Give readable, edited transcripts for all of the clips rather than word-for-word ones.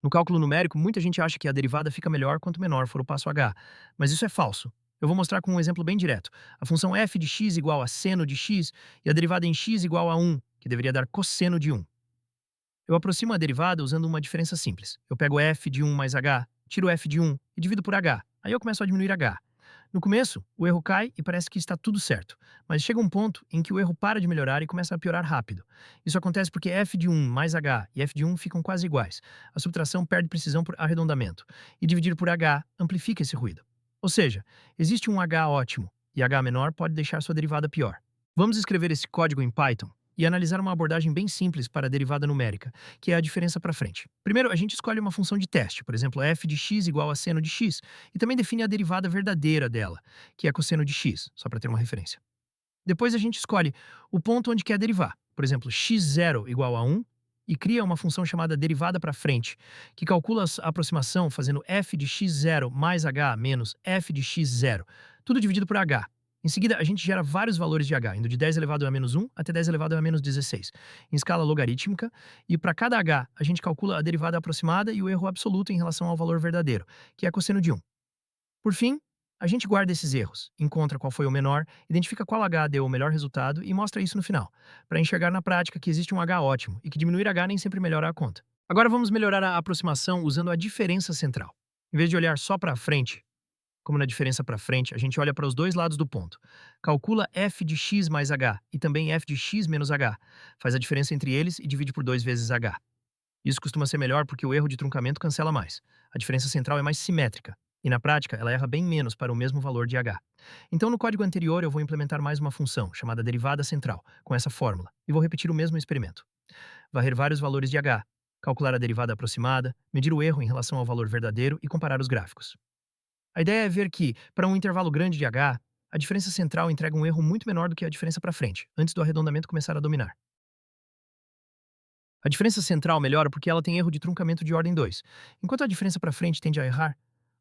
No cálculo numérico, muita gente acha que a derivada fica melhor quanto menor for o passo h, mas isso é falso. Eu vou mostrar com um exemplo bem direto. A função f de x igual a seno de x e a derivada em x igual a 1, que deveria dar cosseno de 1. Eu aproximo a derivada usando uma diferença simples. Eu pego f de 1 mais h, tiro f de 1 e divido por h. Aí eu começo a diminuir h. No começo, o erro cai e parece que está tudo certo, mas chega um ponto em que o erro para de melhorar e começa a piorar rápido. Isso acontece porque f de 1 mais h e f de 1 ficam quase iguais. A subtração perde precisão por arredondamento, e dividir por h amplifica esse ruído. Ou seja, existe um h ótimo, e h menor pode deixar sua derivada pior. Vamos escrever esse código em Python e analisar uma abordagem bem simples para a derivada numérica, que é a diferença para frente. Primeiro, a gente escolhe uma função de teste, por exemplo, f de x igual a seno de x, e também define a derivada verdadeira dela, que é cosseno de x, só para ter uma referência. Depois a gente escolhe o ponto onde quer derivar, por exemplo, x0 igual a 1, e cria uma função chamada derivada para frente, que calcula a aproximação fazendo f de x0 mais h menos f de x0, tudo dividido por h. Em seguida, a gente gera vários valores de h, indo de 10 elevado a menos 1 até 10 elevado a menos 16, em escala logarítmica, e para cada h, a gente calcula a derivada aproximada e o erro absoluto em relação ao valor verdadeiro, que é cosseno de 1. Por fim, a gente guarda esses erros, encontra qual foi o menor, identifica qual h deu o melhor resultado e mostra isso no final, para enxergar na prática que existe um h ótimo e que diminuir h nem sempre melhora a conta. Agora vamos melhorar a aproximação usando a diferença central. Em vez de olhar só para frente, como na diferença para frente, a gente olha para os dois lados do ponto. Calcula f de x mais h e também f de x menos h. Faz a diferença entre eles e divide por 2 vezes h. Isso costuma ser melhor porque o erro de truncamento cancela mais. A diferença central é mais simétrica. E na prática, ela erra bem menos para o mesmo valor de h. Então, no código anterior, eu vou implementar mais uma função, chamada derivada central, com essa fórmula, e vou repetir o mesmo experimento. Varrer vários valores de h, calcular a derivada aproximada, medir o erro em relação ao valor verdadeiro e comparar os gráficos. A ideia é ver que, para um intervalo grande de h, a diferença central entrega um erro muito menor do que a diferença para frente, antes do arredondamento começar a dominar. A diferença central melhora porque ela tem erro de truncamento de ordem 2, enquanto a diferença para frente tende a errar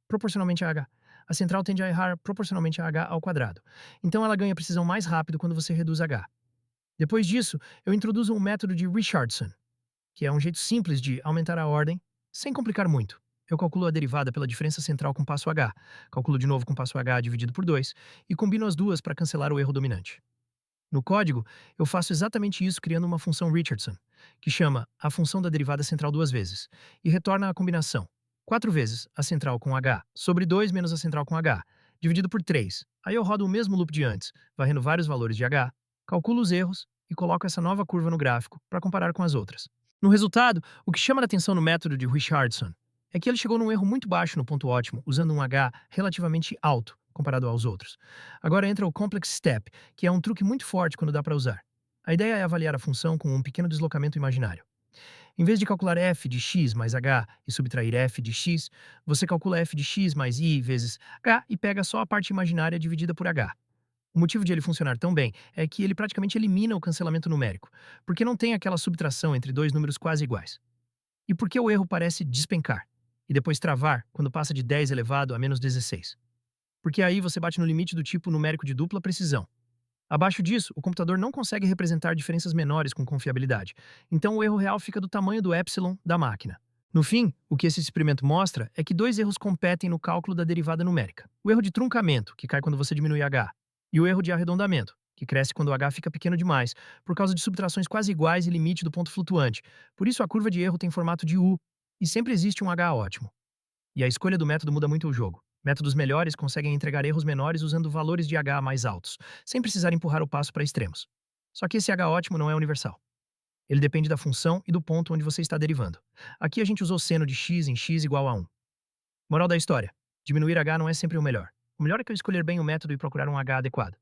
proporcionalmente a h. A central tende a errar proporcionalmente a h ao quadrado. Então ela ganha precisão mais rápido quando você reduz h. Depois disso, eu introduzo um método de Richardson, que é um jeito simples de aumentar a ordem, sem complicar muito. Eu calculo a derivada pela diferença central com passo h, calculo de novo com passo h dividido por 2, e combino as duas para cancelar o erro dominante. No código, eu faço exatamente isso criando uma função Richardson, que chama a função da derivada central duas vezes, e retorna a combinação. 4 vezes a central com h sobre 2 menos a central com h, dividido por 3. Aí eu rodo o mesmo loop de antes, varrendo vários valores de h, calculo os erros e coloco essa nova curva no gráfico para comparar com as outras. No resultado, o que chama a atenção no método de Richardson é que ele chegou num erro muito baixo no ponto ótimo, usando um h relativamente alto comparado aos outros. Agora entra o Complex Step, que é um truque muito forte quando dá para usar. A ideia é avaliar a função com um pequeno deslocamento imaginário. Em vez de calcular f de x mais h e subtrair f de x, você calcula f de x mais i vezes h e pega só a parte imaginária dividida por h. O motivo de ele funcionar tão bem é que ele praticamente elimina o cancelamento numérico, porque não tem aquela subtração entre dois números quase iguais. E por que o erro parece despencar, e depois travar quando passa de 10 elevado a menos 16? Porque aí você bate no limite do tipo numérico de dupla precisão. Abaixo disso, o computador não consegue representar diferenças menores com confiabilidade, então o erro real fica do tamanho do epsilon da máquina. No fim, o que esse experimento mostra é que dois erros competem no cálculo da derivada numérica. O erro de truncamento, que cai quando você diminui h, e o erro de arredondamento, que cresce quando o h fica pequeno demais, por causa de subtrações quase iguais e limite do ponto flutuante. Por isso a curva de erro tem formato de U, e sempre existe um h ótimo. E a escolha do método muda muito o jogo. Métodos melhores conseguem entregar erros menores usando valores de h mais altos, sem precisar empurrar o passo para extremos. Só que esse h ótimo não é universal. Ele depende da função e do ponto onde você está derivando. Aqui a gente usou seno de x em x igual a 1. Moral da história: diminuir h não é sempre o melhor. O melhor é que eu escolher bem o método e procurar um h adequado.